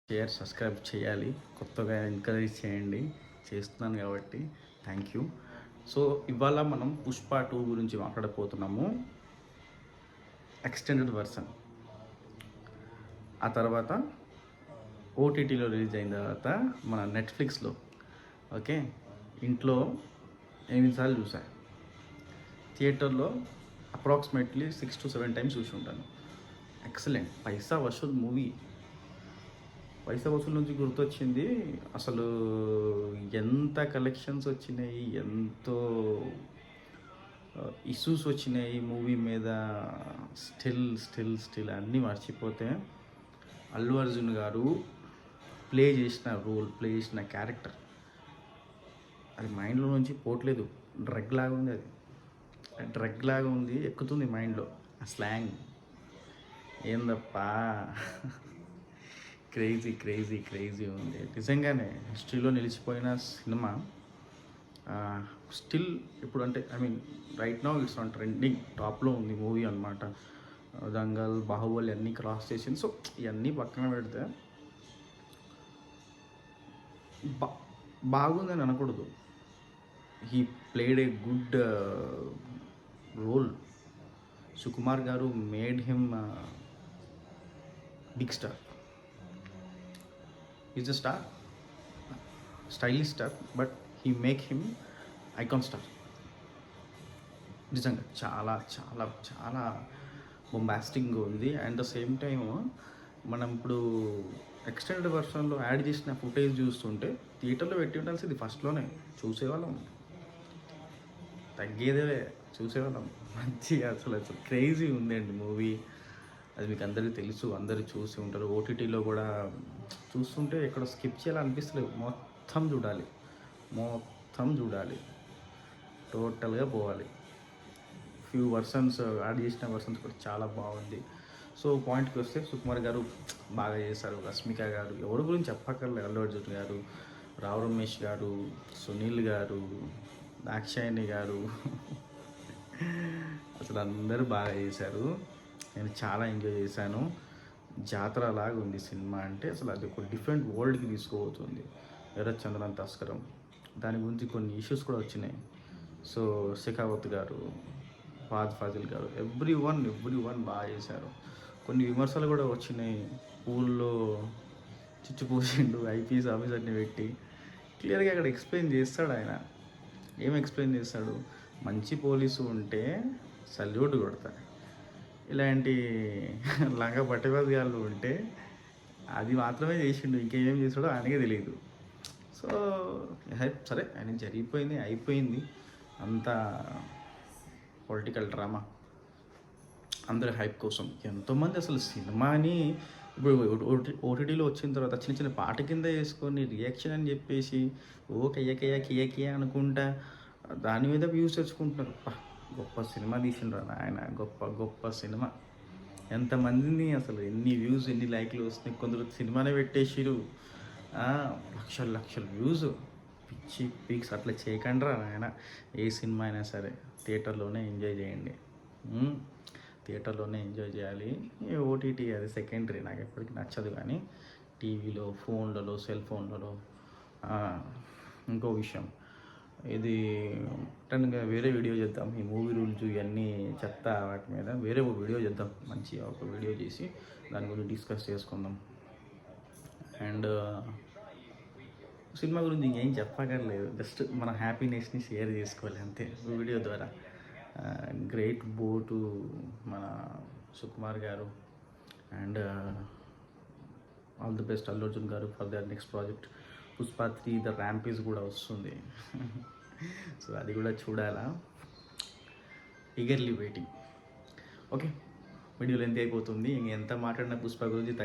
Share, subscribe చేయాలి. కొత్తగా encourage చేయండి. చేస్తున్నాను కాబట్టి థ్యాంక్ యూ. సో ఇవాళ మనం పుష్ప 2 గురించి మాట్లాడబోతున్నాము. Extended version. ఆ తర్వాత ఓటీటీలో రిలీజ్ అయిన తర్వాత మన నెట్ఫ్లిక్స్లో ఓకే ఇంట్లో 8 సార్లు చూసా. థియేటర్లో అప్రాక్సిమేట్లీ 6 to 7 టైమ్స్ చూసి ఉంటాను. ఎక్సలెంట్. పైసా వసూల్ మూవీ. పైసా వసూలు నుంచి గుర్తొచ్చింది, అసలు ఎంత కలెక్షన్స్ వచ్చినాయి, ఎంతో ఇష్యూస్ వచ్చినాయి మూవీ మీద. స్టిల్ అన్నీ మర్చిపోతే అల్లు అర్జున్ గారు ప్లే చేసిన క్యారెక్టర్ అది మైండ్లో నుంచి పోవట్లేదు. డ్రగ్ లాగా ఉంది, డ్రగ్ లాగా ఉంది, ఎక్కుతుంది మైండ్లో. ఆ స్లాంగ్ ఏందప్పా, క్రేజీ ఉంది నిజంగానే. హిస్టరీలో నిలిచిపోయిన సినిమా. స్టిల్ ఇప్పుడు అంటే right now it's on trending, టాప్లో ఉంది మూవీ అనమాట. దంగల్, బాహుబలి అన్నీ క్రాస్ చేసింది. సో ఇవన్నీ పక్కన పెడితే బాగుందని అనకూడదు. He played a good role. Sukumar garu made him big star. Is a star, stylish star, but he make him icon star. నిజంగా చాలా చాలా చాలా బొంబాస్టిక్గా ఉంది. అండ్ ద సేమ్ టైమ్ మనం ఇప్పుడు ఎక్స్టెండెడ్ వర్షన్లో యాడ్ చేసిన ఫుటేజ్ చూస్తుంటే థియేటర్లో పెట్టి ఉండాల్సింది ఫస్ట్లోనే చూసేవాళ్ళం. తగ్గేదే చూసేవాళ్ళం. మంచిగా అసలు క్రేజీ ఉందండి మూవీ. అది మీకు అందరికీ తెలుసు, అందరూ చూసి ఉంటారు. ఓటీటీలో కూడా చూస్తుంటే ఎక్కడ స్కిప్ చేయాలనిపిస్తలేదు. మొత్తం చూడాలి, టోటల్గా పోవాలి. ఫ్యూ వర్షన్స్ యాడ్ చేసిన వర్షన్స్ కూడా చాలా బాగుంది. సో పాయింట్కి వస్తే సుకుమార్ గారు బాగా చేశారు, రష్మిక గారు, ఎవరి గురించి చెప్పక్కర్లేదు. అల్లు అర్జున్ గారు, రావు రమేష్ గారు, సునీల్ గారు, దాక్షాయణి గారు అసలు అందరూ బాగా చేశారు. నేను చాలా ఎంజాయ్ చేశాను. జాతర లాగా ఉంది సినిమా. అంటే అసలు అది ఒక డిఫరెంట్ వరల్డ్కి తీసుకుపోతుంది. ఎర్రచందనం తస్కరం, దాని గురించి కొన్ని ఇష్యూస్ కూడా వచ్చినాయి. సో షెకావత్ గారు, ఫాజిల్ గారు, ఎవ్రీ వన్ బాగా చేశారు. కొన్ని విమర్శలు కూడా వచ్చినాయి. పూల్లో చిచ్చుపోసిండు ఐపీఎస్ ఆఫీసర్ని పెట్టి. క్లియర్గా అక్కడ ఎక్స్ప్లెయిన్ చేస్తాడు ఆయన. ఏం ఎక్స్ప్లెయిన్ చేస్తాడు? మంచి పోలీసు ఉంటే సల్యూట్ కొడతాడు, ఇలాంటి లంగా పట్టేవాళ్ళు ఉంటే అది మాత్రమే చేసిండు, ఇంకేం చేసాడో ఆయనకే తెలియదు. సో సరే, ఆయన జరిగిపోయింది, అయిపోయింది. అంతా పొలిటికల్ డ్రామా, అందరి హైప్ కోసం. ఎంతోమంది అసలు సినిమాని ఇప్పుడు ఓటీటీలో వచ్చిన తర్వాత చిన్న పాట కింద వేసుకొని రియాక్షన్ అని చెప్పేసి కియకియ అనుకుంటా దాని మీద వ్యూస్ తెచ్చుకుంటున్నారు. గొప్ప సినిమా తీసిండ్రు ఆయన, గొప్ప సినిమా. ఎంతమందిని అసలు ఎన్ని వ్యూస్, ఎన్ని లైక్లు వస్తున్నాయి. కొందరు సినిమానే పెట్టేసిరు, లక్షల వ్యూస్. పిచ్చి పీక్స్ అట్లా చేయకండిరా ఆయన. ఏ సినిమా అయినా సరే థియేటర్లోనే ఎంజాయ్ చేయండి. థియేటర్లోనే ఎంజాయ్ చేయాలి. ఓటీటీ అది సెకండరీ, నాకు ఎప్పటికీ నచ్చదు. కానీ టీవీలో, ఫోన్లలో, సెల్ ఫోన్లలో. ఇంకో విషయం, ఇది రిటర్న్గా వేరే వీడియో చేద్దాం. ఈ మూవీ రూల్స్ ఇవన్నీ చెత్త వాటి మీద వేరే ఒక వీడియో చేద్దాం. మంచిగా ఒక వీడియో చేసి దాని గురించి డిస్కస్ చేసుకుందాం. అండ్ సినిమా గురించి ఇంకేం చెప్పక్కర్లేదు, జస్ట్ మన హ్యాపీనెస్ని షేర్ చేసుకోవాలి అంతే వీడియో ద్వారా. గ్రేట్ బోటు మన Sukumar garu. And all the best Allu Arjun garu for their next project. Pushpa 3 the rampage కూడా వస్తుంది. సో అది కూడా చూడాలా, ఈగర్లీ వెయిటింగ్. ఓకే, వీడియోలో ఎంత అయిపోతుంది. ఎంత మాట్లాడిన పుష్ప గురించి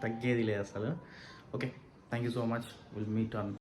తగ్గేది లేదు అసలు. Okay, thank you so much. Will meet on